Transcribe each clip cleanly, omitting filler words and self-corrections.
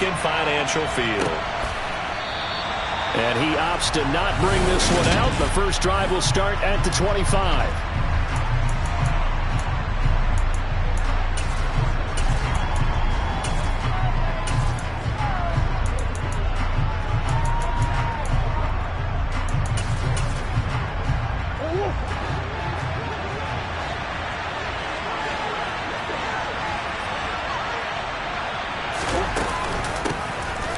second financial field. And he opts to not bring this one out. The first drive will start at the 25.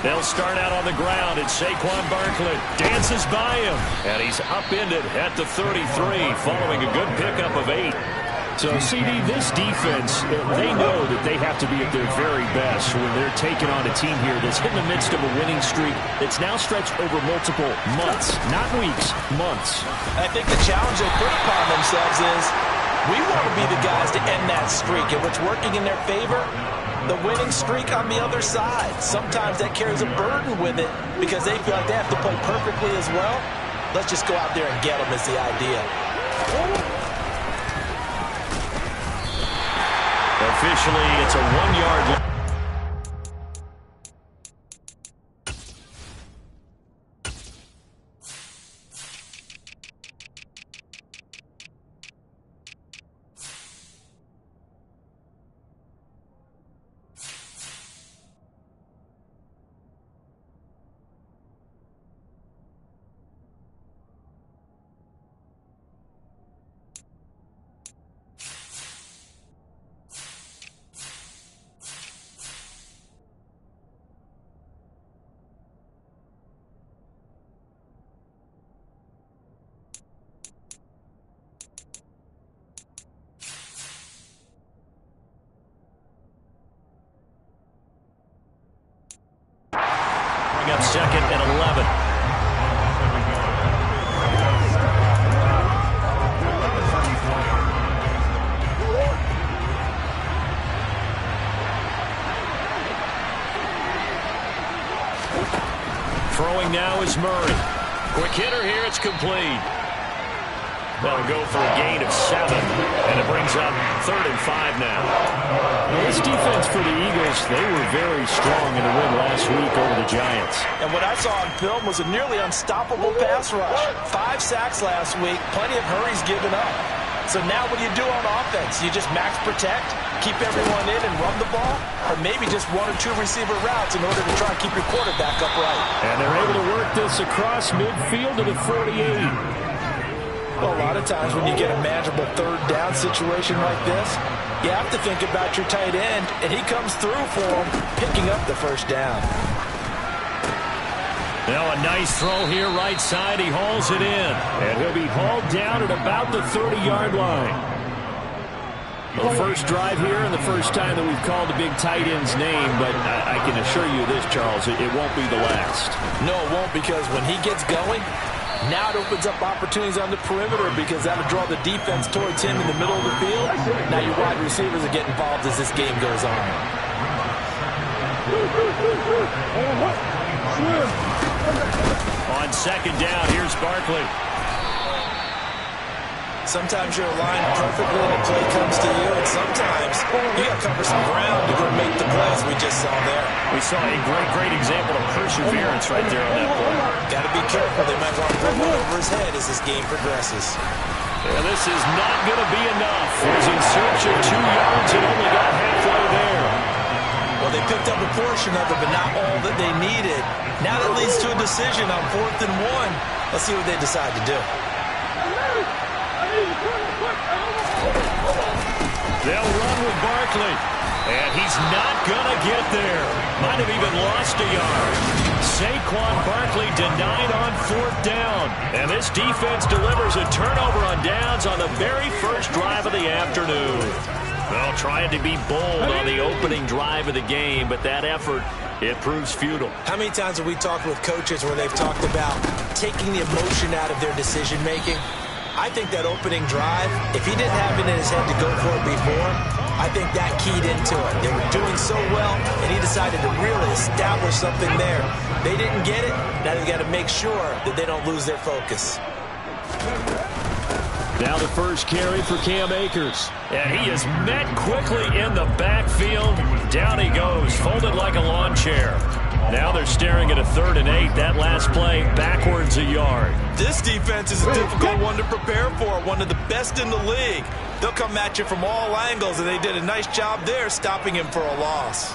They'll start out on the ground, and Saquon Barkley dances by him. And he's upended at the 33 following a good pickup of 8. So, CD, this defense, they know that they have to be at their very best when they're taking on a team here that's in the midst of a winning streak that's now stretched over multiple months, not weeks, months. I think the challenge they put upon themselves is we want to be the guys to end that streak, and what's working in their favor, the winning streak on the other side. Sometimes that carries a burden with it because they feel like they have to play perfectly as well. Let's just go out there and get them is the idea. Officially, it's a 1-yard line. Up second and 11. Throwing now is Murray. Quick hitter here, it's complete. They'll go for a gain of 7, and it brings up 3rd and 5 now. This defense for the Eagles, they were very strong in the win last week over the Giants. And what I saw on film was a nearly unstoppable pass rush. 5 sacks last week, plenty of hurries given up. So now what do you do on offense? You just max protect, keep everyone in and run the ball, or maybe just 1 or 2 receiver routes in order to try and keep your quarterback upright. And they're able to work this across midfield to the 48. Well, a lot of times when you get a manageable 3rd down situation like this, you have to think about your tight end, and he comes through for him, picking up the first down. Now a nice throw here right side. He hauls it in, and he'll be hauled down at about the 30-yard line. The first drive here and the first time that we've called the big tight end's name, but I can assure you this, Charles, it won't be the last. No, it won't, because when he gets going, now it opens up opportunities on the perimeter because that'll draw the defense towards him in the middle of the field. Now your wide receivers will get involved as this game goes on. On second down, here's Barkley. Sometimes you're aligned perfectly and a play comes to you, and sometimes you got to cover some ground to go make the plays we just saw there. We saw a great example of perseverance right there on that play. Got to be careful. They might want to put one over his head as this game progresses. And this is not going to be enough. He's in search of 2 yards and only got halfway there. Well, they picked up a portion of it, but not all that they needed. Now that leads to a decision on 4th and 1. Let's see what they decide to do. They'll run with Barkley, and he's not going to get there. Might have even lost a yard. Saquon Barkley denied on 4th down, and this defense delivers a turnover on downs on the very first drive of the afternoon. Well, trying to be bold on the opening drive of the game, but that effort, it proves futile. How many times have we talked with coaches where they've talked about taking the emotion out of their decision-making? I think that opening drive, if he didn't have it in his head to go for it before, I think that keyed into it. They were doing so well, and he decided to really establish something there. They didn't get it. Now they've got to make sure that they don't lose their focus. Now the first carry for Cam Akers. And he is met quickly in the backfield. Down he goes, folded like a lawn chair. Now they're staring at a 3rd and 8. That last play, backwards a yard. This defense is a difficult one to prepare for, one of the best in the league. They'll come at you from all angles, and they did a nice job there stopping him for a loss.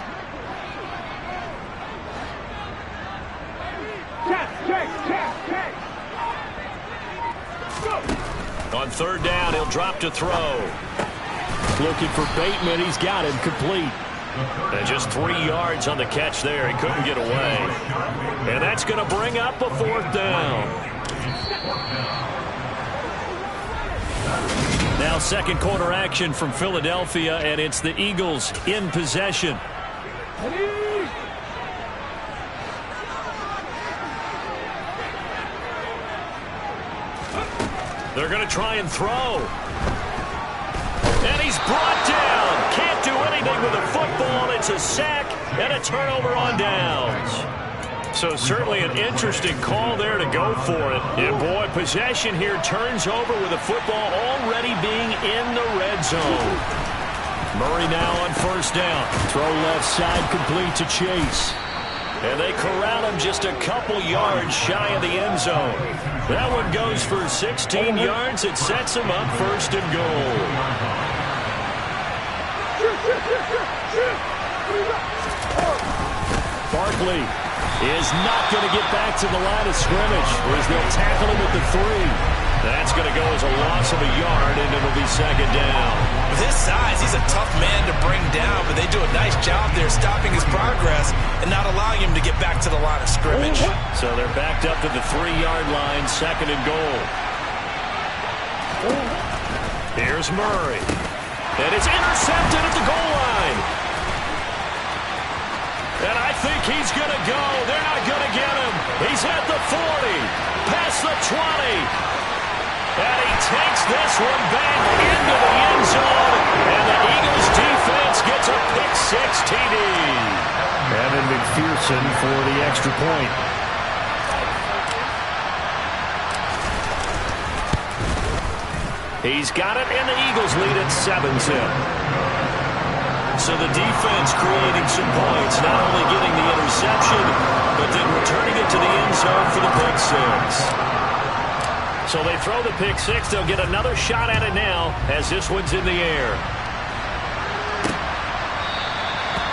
On 3rd down, he'll drop to throw. Looking for Bateman. He's got him complete. And just 3 yards on the catch there. He couldn't get away. And that's going to bring up a 4th down. Now 2nd quarter action from Philadelphia, and it's the Eagles in possession. They're going to try and throw. And he's brought down. Can't do anything with a football. It's a sack and a turnover on downs. So certainly an interesting call there to go for it. And boy, possession here turns over with the football already being in the red zone. Murray now on 1st down. Throw left side complete to Chase. And they corral him just a couple yards shy of the end zone. That one goes for 16 yards. It sets him up 1st and goal. Barkley is not going to get back to the line of scrimmage, as they'll tackle him at the 3. That's going to go as a loss of a yard, and it'll be 2nd down. With his size, he's a tough man to bring down, but they do a nice job there stopping his progress and not allowing him to get back to the line of scrimmage. So they're backed up to the 3-yard line, 2nd and goal. Here's Murray. And it's intercepted at the goal line. And I think he's going to go. They're not going to get him. He's at the 40, past the 20. And he takes this one back into the end zone. And the Eagles defense gets a pick-6 TD. Evan McPherson for the extra point. He's got it, and the Eagles lead at 7-0. So the defense creating some points, not only getting the interception, but then returning it to the end zone for the pick-6. So they throw the pick-6. They'll get another shot at it now as this one's in the air.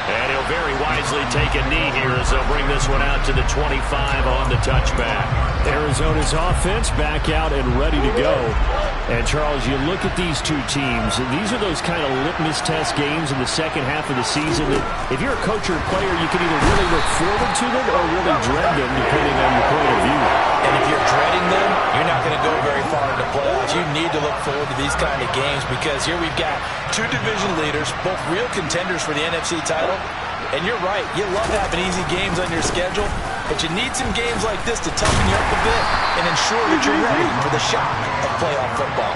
And he'll very wisely take a knee here as they'll bring this one out to the 25 on the touchback. Arizona's offense back out and ready to go. And, Charles, you look at these two teams, and these are those kind of litmus test games in the second half of the season that if you're a coach or a player, you can either really look forward to them or really dread them, depending on your point of view. And if you're dreading them, you're not going to go very far in the playoffs. You need to look forward to these kind of games because here we've got 2 division leaders, both real contenders for the NFC title. And you're right, you love having easy games on your schedule, but you need some games like this to toughen you up a bit and ensure that you're ready for the shock of playoff football.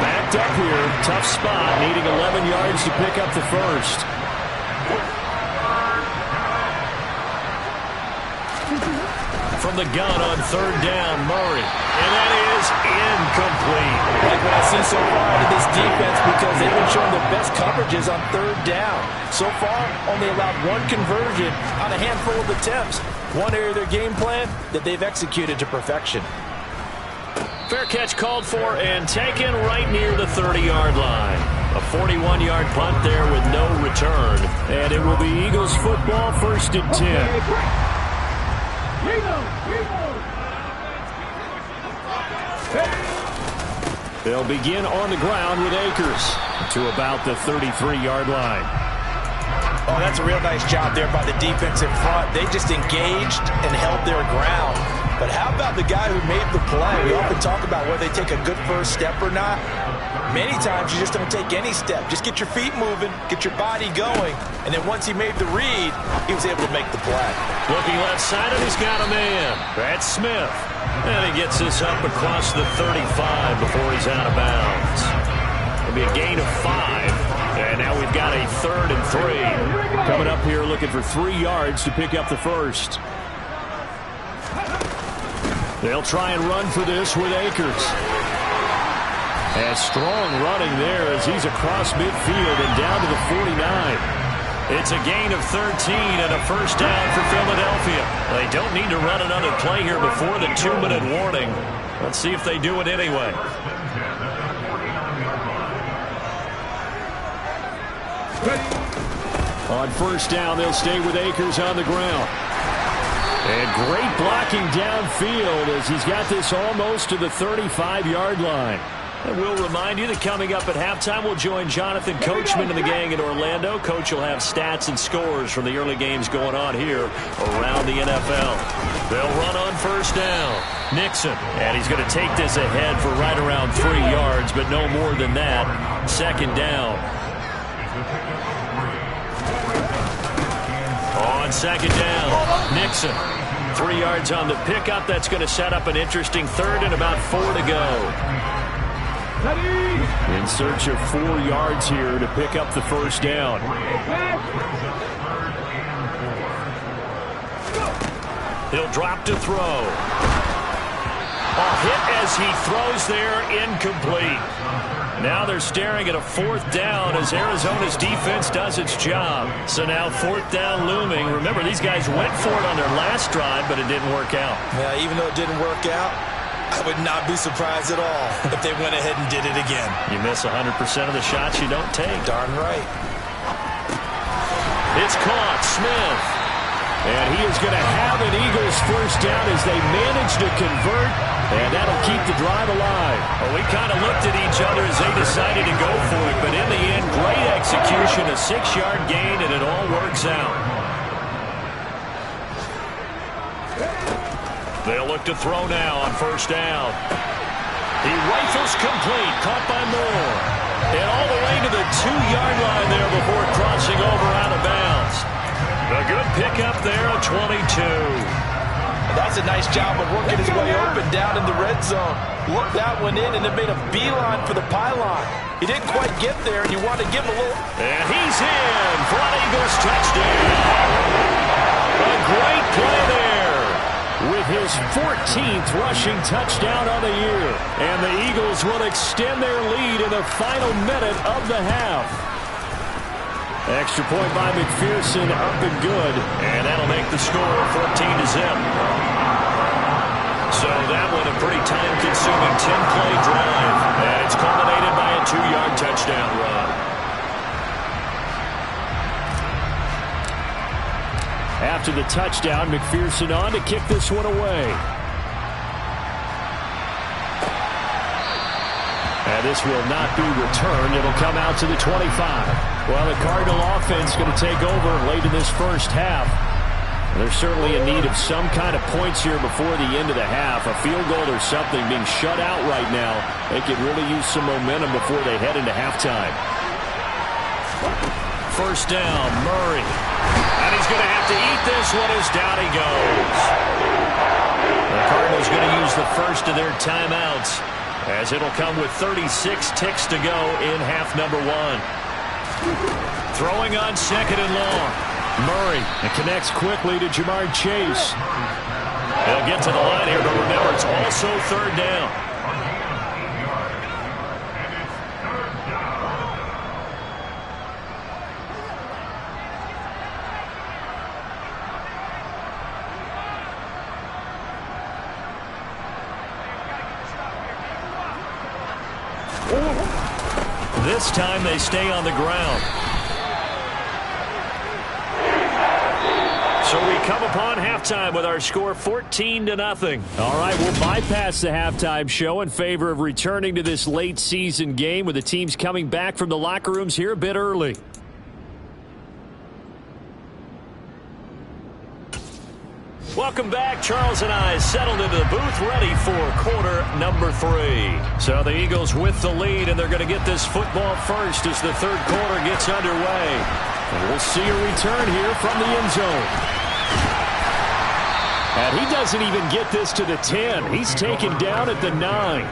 Backed up here, tough spot, needing 11 yards to pick up the first. From the gun on 3rd down, Murray. And that is incomplete. Like what I see so far out of this defense because they've been showing their best coverages on 3rd down. So far, only allowed 1 conversion on a handful of attempts. One area of their game plan that they've executed to perfection. Fair catch called for and taken right near the 30-yard line. A 41-yard punt there with no return. And it will be Eagles football, 1st and 10. They'll begin on the ground with Akers to about the 33-yard line. Oh, that's a real nice job there by the defensive front. They just engaged and held their ground. But how about the guy who made the play? We often talk about whether they take a good first step or not. Many times you just don't take any step. Just get your feet moving, get your body going, and then once he made the read, he was able to make the play. Looking left side, and he's got a man. That's Smith. And he gets this up across the 35 before he's out of bounds. It'll be a gain of 5. And now we've got a 3rd and 3. Coming up here looking for 3 yards to pick up the first. They'll try and run for this with Akers. And strong running there as he's across midfield and down to the 49. It's a gain of 13 and a first down for Philadelphia. They don't need to run another play here before the 2-minute warning. Let's see if they do it anyway. On first down, they'll stay with Akers on the ground. And great blocking downfield as he's got this almost to the 35-yard line. And we'll remind you that coming up at halftime, we'll join Jonathan Coachman and the gang in Orlando. Coach will have stats and scores from the early games going on here around the NFL. They'll run on first down. Nixon, and he's going to take this ahead for right around 3 yards, but no more than that. Second down. On second down, Nixon. 3 yards on the pickup. That's going to set up an interesting third and about 4 to go. In search of 4 yards here to pick up the first down. He'll drop to throw. A hit as he throws there, incomplete. Now they're staring at a fourth down as Arizona's defense does its job. So now fourth down looming. Remember, these guys went for it on their last drive, but it didn't work out. Yeah, even though it didn't work out, I would not be surprised at all if they went ahead and did it again. You miss 100% of the shots you don't take. Darn right. It's caught. Smith. And he is going to have an Eagles first down as they manage to convert, and that'll keep the drive alive. Well, we kind of looked at each other as they decided to go for it, but in the end, great execution, a 6-yard gain, and it all works out. They'll look to throw now on first down. He rifles complete, caught by Moore. And all the way to the 2-yard line there before crossing over out of bounds. A good pickup there, a 22. That's a nice job of working his way open down in the red zone. Looked that one in and then made a beeline for the pylon. He didn't quite get there, and you want to give him a little. And he's in for an Eagles touchdown. A great play there with his 14th rushing touchdown on the year. And the Eagles will extend their lead in the final minute of the half. Extra point by McPherson, up and good. And that'll make the score 14-0. So that one a pretty time-consuming 10-play drive. And it's culminated by a 2-yard touchdown run. After the touchdown, McPherson on to kick this one away. And this will not be returned. It'll come out to the 25. Well, the Cardinal offense going to take over late in this first half. They're certainly in need of some kind of points here before the end of the half. A field goal or something being shut out right now. They could really use some momentum before they head into halftime. First down, Murray. And he's going to have to eat this one as down he goes. The Cardinals going to use the first of their timeouts, as it'll come with 36 ticks to go in half number 1. Throwing on second and long. Murray, and connects quickly to Jamar Chase. They'll get to the line here, but remember, it's also third down. This time they stay on the ground. So we come upon halftime with our score 14-0. All right, we'll bypass the halftime show in favor of returning to this late season game with the teams coming back from the locker rooms here a bit early. Welcome back. Charles and I settled into the booth, ready for quarter number 3. So the Eagles with the lead, and they're going to get this football first as the third quarter gets underway. And we'll see a return here from the end zone. And he doesn't even get this to the 10. He's taken down at the 9.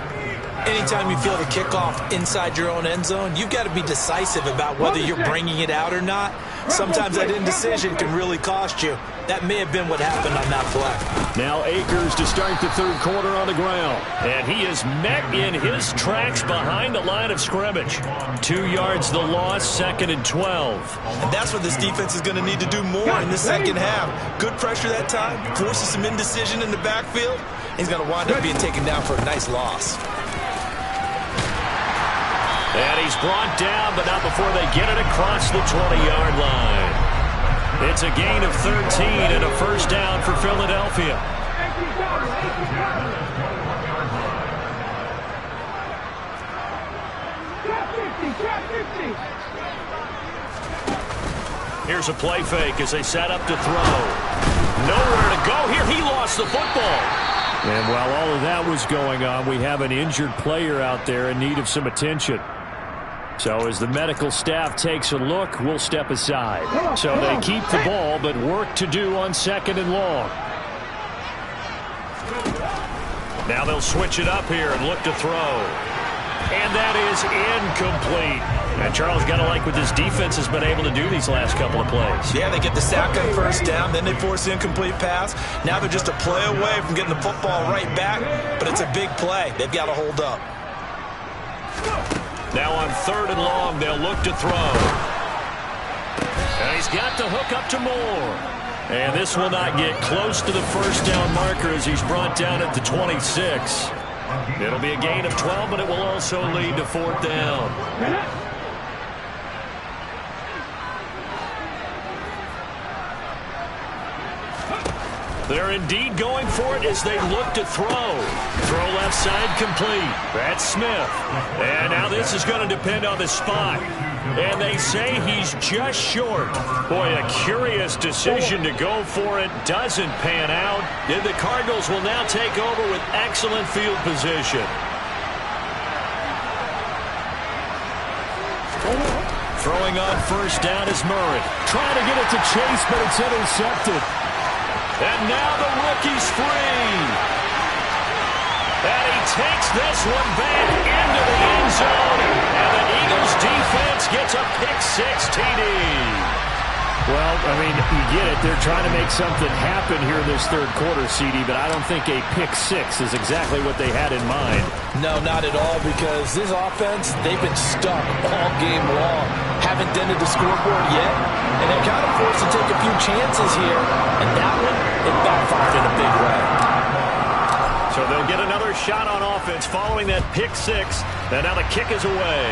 Anytime you feel the kickoff inside your own end zone, you've got to be decisive about whether you're bringing it out or not. Sometimes that indecision can really cost you. That may have been what happened on that play. Now Akers to start the third quarter on the ground. And he is met in his tracks behind the line of scrimmage. 2 yards the loss, 2nd and 12. And that's what this defense is going to need to do more in the second half. Good pressure that time, forces some indecision in the backfield. He's going to wind up being taken down for a nice loss. And he's brought down, but not before they get it across the 20-yard line. It's a gain of 13 and a first down for Philadelphia. Here's a play fake as they set up to throw. Nowhere to go here. He lost the football. And while all of that was going on, we have an injured player out there in need of some attention. So as the medical staff takes a look, we'll step aside. So they keep the ball, but work to do on 2nd and long. Now they'll switch it up here and look to throw. And that is incomplete. And Charles, got to like what this defense has been able to do these last couple of plays. Yeah, they get the sack on first down, then they force the incomplete pass. Now they're just a play away from getting the football right back, but it's a big play. They've got to hold up. Now on 3rd and long, they'll look to throw. And he's got the hook up to Moore. And this will not get close to the first down marker as he's brought down at the 26. It'll be a gain of 12, but it will also lead to 4th down. They're indeed going for it as they look to throw. Throw left side complete. That's Smith. And now this is going to depend on the spot. And they say he's just short. Boy, a curious decision to go for it. Doesn't pan out. And the Cardinals will now take over with excellent field position. Throwing on first down is Murray. Trying to get it to Chase, but it's intercepted. And now the rookie's free. And he takes this one back into the end zone. And the Eagles defense gets a pick-6 TD. Well, I mean, you get it. They're trying to make something happen here in this third quarter, CD, but I don't think a pick-6 is exactly what they had in mind. No, not at all, because this offense, they've been stuck all game long. Haven't dented the scoreboard yet, and they're kind of forced to take a few chances here. And that one, it backfired in a big way. So they'll get another shot on offense following that pick-6, and now the kick is away.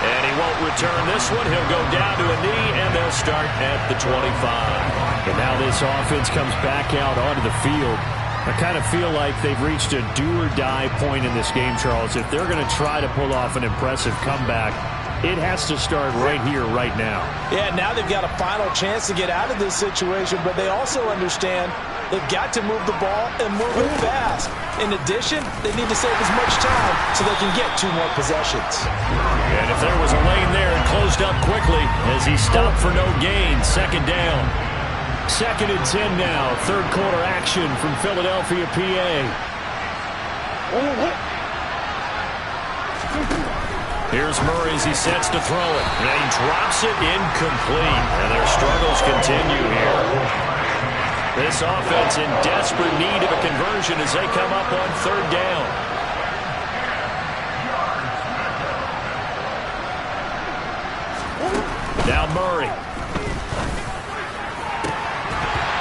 And he won't return this one. He'll go down to a knee, and they'll start at the 25. And now this offense comes back out onto the field. I kind of feel like they've reached a do-or-die point in this game, Charles. If they're going to try to pull off an impressive comeback, it has to start right here, right now. Yeah, now they've got a final chance to get out of this situation, but they also understand they've got to move the ball and move it fast. In addition, they need to save as much time so they can get 2 more possessions. And if there was a lane there, it closed up quickly as he stopped for no gain. 2nd down. 2nd and 10 now. Third quarter action from Philadelphia, PA. Here's Murray as he sets to throw it. And he drops it incomplete. And their struggles continue here. This offense in desperate need of a conversion as they come up on 3rd down. Now Murray.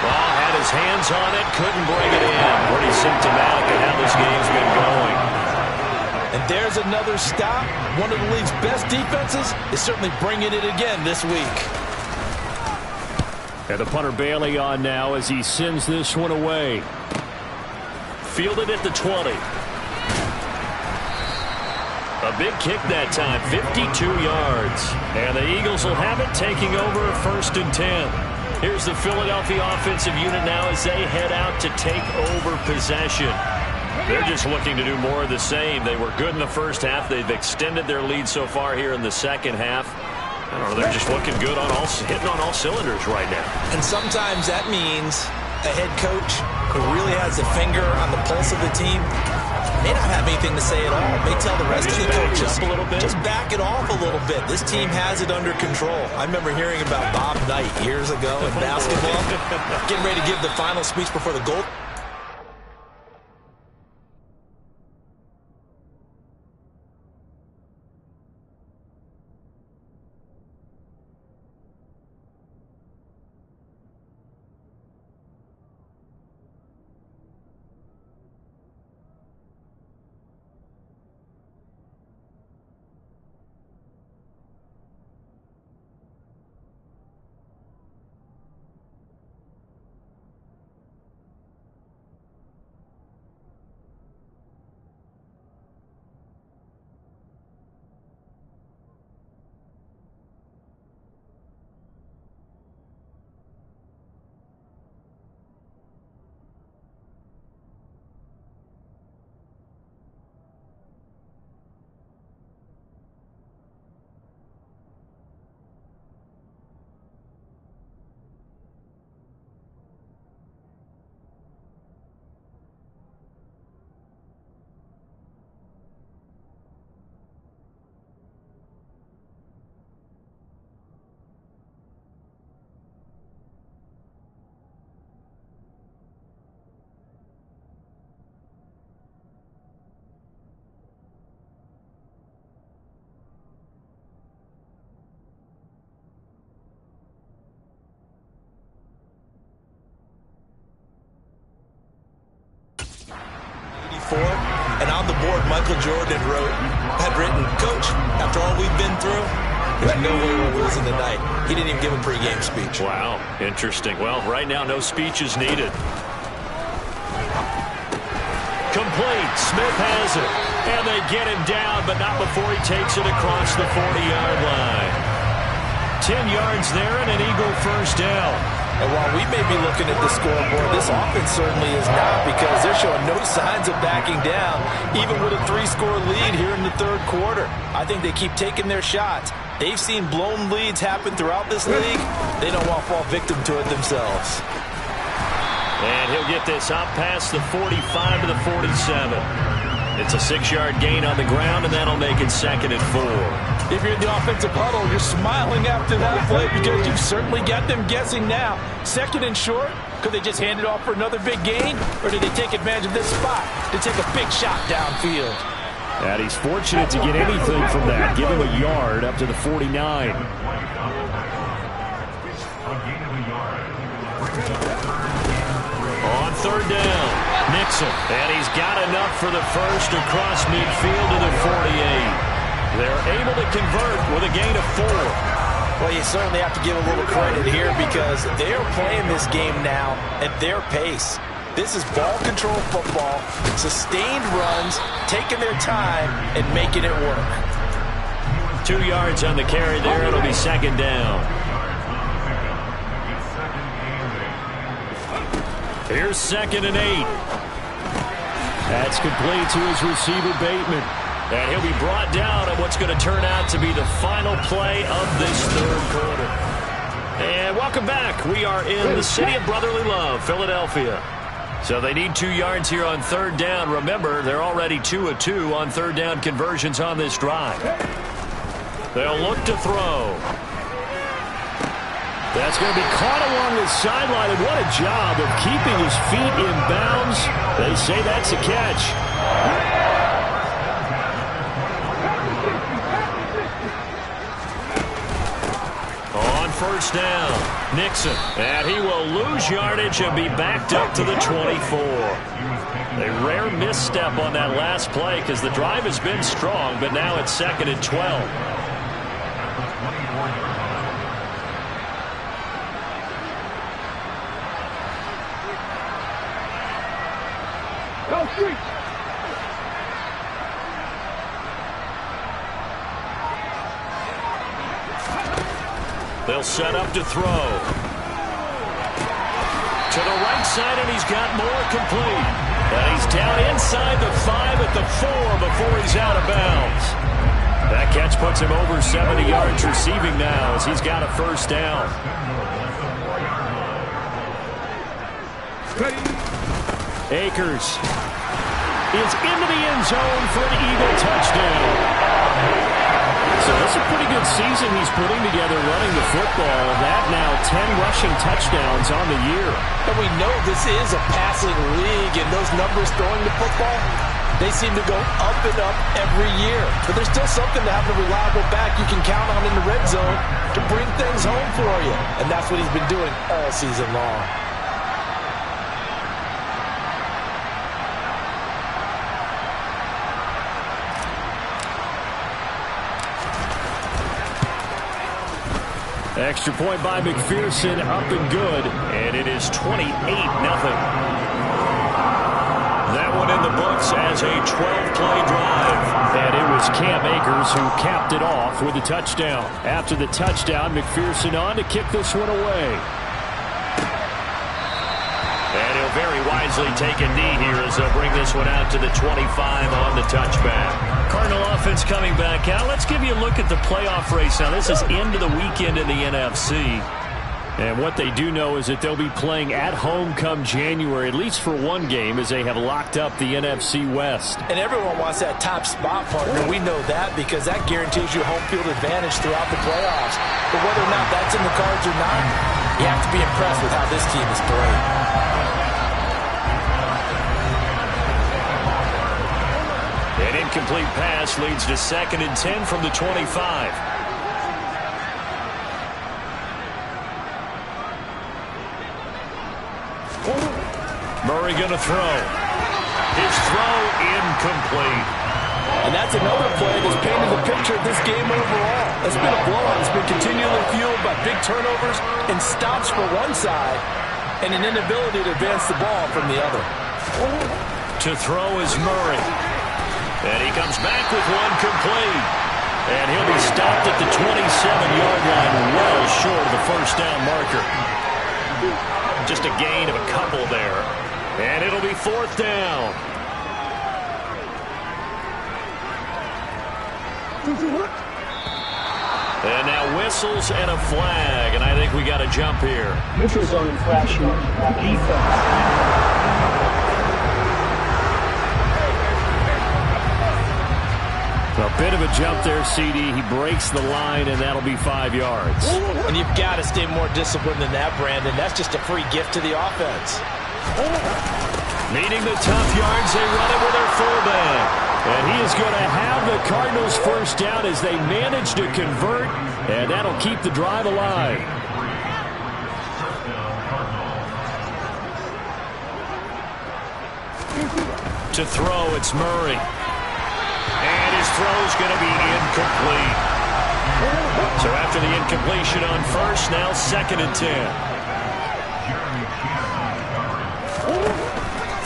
Ball had his hands on it, couldn't bring it in. Pretty symptomatic of how this game's been going. And there's another stop. One of the league's best defenses is certainly bringing it again this week. And the punter Bailey on now as he sends this one away. Fielded at the 20. A big kick that time, 52 yards. And the Eagles will have it, taking over 1st and 10. Here's the Philadelphia offensive unit now as they head out to take over possession. They're just looking to do more of the same. They were good in the first half. They've extended their lead so far here in the second half. I don't know, they're just looking good on hitting on all cylinders right now. And sometimes that means a head coach who really has a finger on the pulse of the team may not have anything to say at all. May tell the rest of the coaches, just back it off a little bit. This team has it under control. I remember hearing about Bob Knight years ago in basketball, getting ready to give the final speech before the goal. And on the board, Michael Jordan had written, "Coach, after all we've been through, there's no way we're losing tonight." He didn't even give a pregame speech. Wow, interesting. Well, right now, no speech is needed. Complete. Smith has it. And they get him down, but not before he takes it across the 40-yard line. 10 yards there and an Eagle first down. And while we may be looking at the scoreboard, this offense certainly is not, because they're showing no signs of backing down, even with a 3-score lead here in the third quarter. I think they keep taking their shots. They've seen blown leads happen throughout this league. They don't want to fall victim to it themselves. And he'll get this up past the 45 to the 47. It's a 6-yard gain on the ground, and that'll make it 2nd and 4. If you're in the offensive huddle, you're smiling after that play because you've certainly got them guessing now. 2nd and short, could they just hand it off for another big gain? Or did they take advantage of this spot to take a big shot downfield? And he's fortunate to get anything from that. Give him a yard up to the 49. On 3rd down, Nixon. And he's got enough for the first across midfield to the 48. They're able to convert with a gain of 4. Well, you certainly have to give a little credit here because they're playing this game now at their pace. This is ball control football, sustained runs, taking their time and making it work. 2 yards on the carry there. It'll be 2nd down. Here's 2nd and 8. That's complete to his receiver, Bateman. And he'll be brought down at what's going to turn out to be the final play of this third quarter. And welcome back. We are in the city of brotherly love, Philadelphia. So they need 2 yards here on 3rd down. Remember, they're already 2 of 2 on 3rd down conversions on this drive. They'll look to throw. That's going to be caught along the sideline, and what a job of keeping his feet in bounds. They say that's a catch. On 1st down, Nixon, and he will lose yardage and be backed up to the 24. A rare misstep on that last play because the drive has been strong, but now it's 2nd and 12. They'll set up to throw. To the right side, and he's got more complete. And he's down inside the 5 at the 4 before he's out of bounds. That catch puts him over 70 yards receiving now as he's got a 1st down. Akers is into the end zone for an Eagle touchdown. So that's a pretty good season he's putting together running the football. That now 10 rushing touchdowns on the year. And we know this is a passing league, and those numbers throwing the football, they seem to go up and up every year. But there's still something to have a reliable back you can count on in the red zone to bring things home for you. And that's what he's been doing all season long. Extra point by McPherson, up and good, and it is 28-0. That one in the books as a 12-play drive. And it was Cam Akers who capped it off with a touchdown. After the touchdown, McPherson on to kick this one away. And he'll very wisely take a knee here as they'll bring this one out to the 25 on the touchback. Cardinal offense coming back out. Let's give you a look at the playoff race. Now, this is into the weekend in the NFC. And what they do know is that they'll be playing at home come January, at least for one game, as they have locked up the NFC West. And everyone wants that top spot, partner. We know that because that guarantees you home field advantage throughout the playoffs. But whether or not that's in the cards or not, you have to be impressed with how this team is played. An incomplete pass leads to 2nd and 10 from the 25. Murray going to throw. His throw incomplete. And that's another play that's painted the picture of this game overall. It's been a blowout. It's been continually fueled by big turnovers and stops for one side and an inability to advance the ball from the other. To throw is Murray. And he comes back with one complete. And he'll be stopped at the 27-yard line, well short of the first down marker. Just a gain of a couple there. And it'll be 4th down. And now whistles and a flag. And I think we got a jump here. Neutral zone infraction. Defense. A bit of a jump there, CD. He breaks the line, and that'll be 5 yards. And you've got to stay more disciplined than that, Brandon. That's just a free gift to the offense. Needing the tough yards, they run it with their fullback. And he is going to have the Cardinals first down as they manage to convert, and that'll keep the drive alive. To throw, it's Murray. And his throw's going to be incomplete. So after the incompletion on first, now 2nd and 10.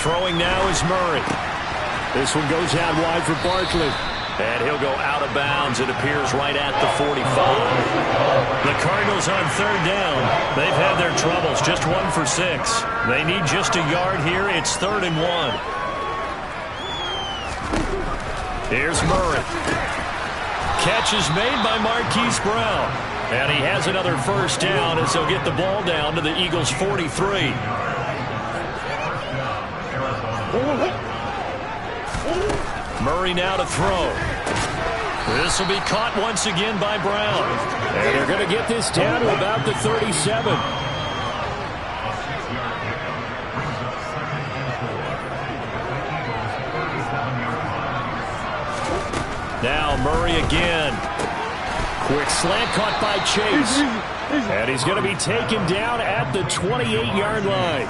Throwing now is Murray. This one goes out wide for Barkley. And he'll go out of bounds. It appears right at the 45. The Cardinals on 3rd down. They've had their troubles. Just 1 for 6. They need just a yard here. It's 3rd and 1. Here's Murray. Catch is made by Marquise Brown. And he has another first down as they'll get the ball down to the Eagles' 43. Murray now to throw. This will be caught once again by Brown. And they're going to get this down to about the 37. Now Murray again. Quick slant caught by Chase. And he's going to be taken down at the 28-yard line.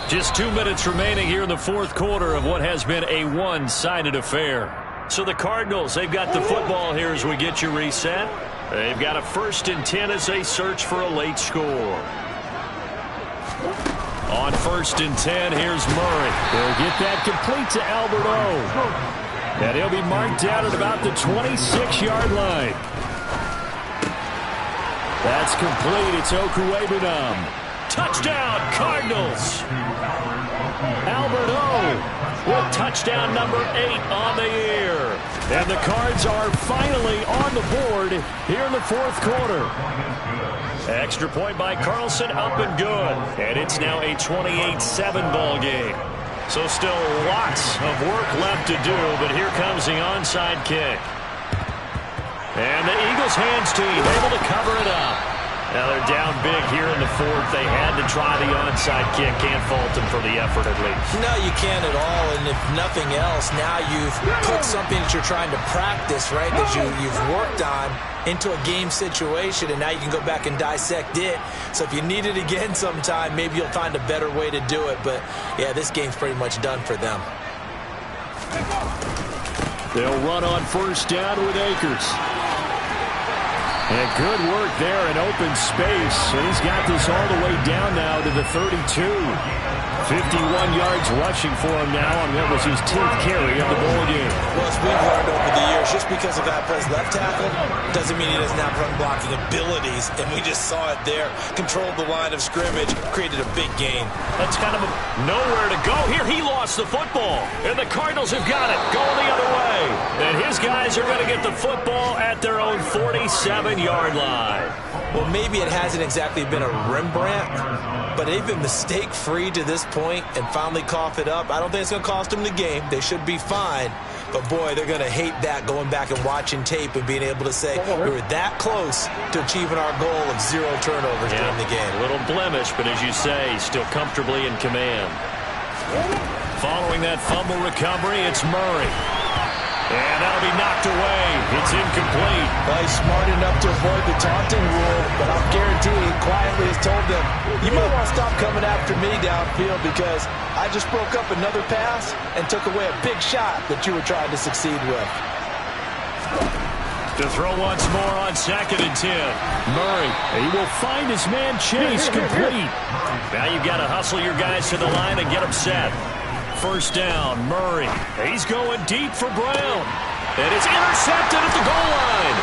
Just 2 minutes remaining here in the 4th quarter of what has been a one-sided affair. So the Cardinals, they've got the football here as we get you reset. They've got a 1st and 10 as they search for a late score. On 1st and 10, here's Murray. They'll get that complete to Albert O. And he'll be marked down at about the 26-yard line. That's complete. It's Okuwebunam. Touchdown, Cardinals. Albert O with touchdown number 8 on the year. And the Cards are finally on the board here in the fourth quarter. Extra point by Carlson, up and good. And it's now a 28-7 ball game. So still lots of work left to do, but here comes the onside kick. And the Eagles hands team able to cover it up. Now they're down big here in the fourth. They had to try the onside kick. Can't fault them for the effort at least. No, you can't at all. And if nothing else, now you've put something that you're trying to practice, right, that you've worked on into a game situation, and now you can go back and dissect it. So if you need it again sometime, maybe you'll find a better way to do it. But, yeah, this game's pretty much done for them. They'll run on first down with Akers. And good work there in open space. And he's got this all the way down now to the 32. 51 yards rushing for him now on what was his 10th carry of the ball game. Well, as we've learned over the years, just because a guy plays left tackle doesn't mean he doesn't have run blocking abilities. And we just saw it there. Controlled the line of scrimmage, created a big gain. That's kind of nowhere to go. Here he lost the football. And the Cardinals have got it. Going the other way. And his guys are going to get the football at their own 47-yard line. Well, maybe it hasn't exactly been a Rembrandt, but they've been mistake-free to this point and finally cough it up. I don't think it's going to cost them the game. They should be fine. But, boy, they're going to hate that, going back and watching tape and being able to say we were that close to achieving our goal of 0 turnovers during the game. A little blemish, but as you say, still comfortably in command. Following that fumble recovery, it's Murray. And that'll be knocked away. It's incomplete. Well, he's smart enough to avoid the taunting rule, but I'll guarantee he quietly has told them, you might want to stop coming after me downfield because I just broke up another pass and took away a big shot that you were trying to succeed with. To throw once more on 2nd and 10. Murray, he will find his man Chase complete. Now you've got to hustle your guys to the line and get them set. First down, Murray. He's going deep for Brown. And it's intercepted at the goal line.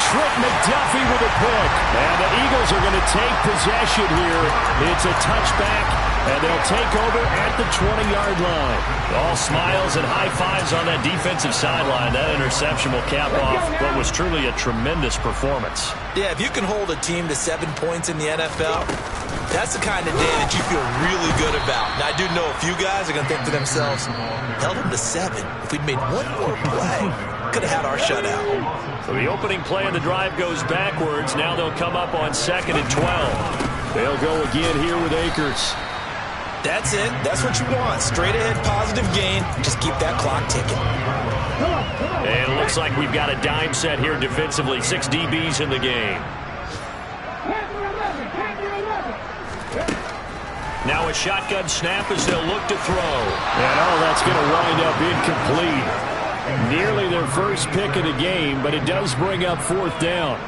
Trent McDuffie with a pick. And the Eagles are going to take possession here. It's a touchback, and they'll take over at the 20-yard line. All smiles and high fives on that defensive sideline. That interception will cap off what was truly a tremendous performance. Yeah, if you can hold a team to 7 points in the NFL, that's the kind of day that you feel really good about. Now, I do know a few guys are going to think to themselves, held them to 7. If we'd made one more play, could have had our shutout. So the opening play of the drive goes backwards. Now they'll come up on 2nd and 12. They'll go again here with Akers. That's it. That's what you want. Straight ahead, positive gain. Just keep that clock ticking. And it looks like we've got a dime set here defensively. 6 DBs in the game. Now a shotgun snap as they'll look to throw. And that's going to wind up incomplete. Nearly their first pick of the game, but it does bring up 4th down.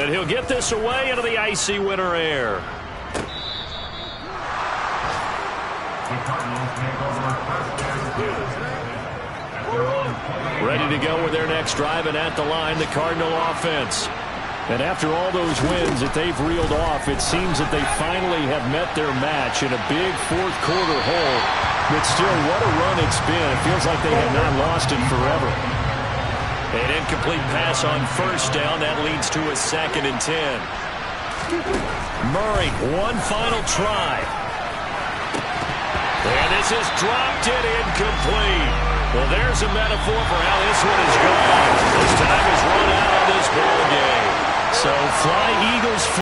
And he'll get this away into the icy winter air. Ready to go with their next drive, and at the line, the Cardinal offense. And after all those wins that they've reeled off, it seems that they finally have met their match in a big fourth quarter hole. But still, what a run it's been. It feels like they have not lost it forever. An incomplete pass on first down. That leads to a 2nd and 10. Murray, one final try. And this is dropped it incomplete. Well, there's a metaphor for how this one is gone. This time is run out on this ball game. So fly Eagles.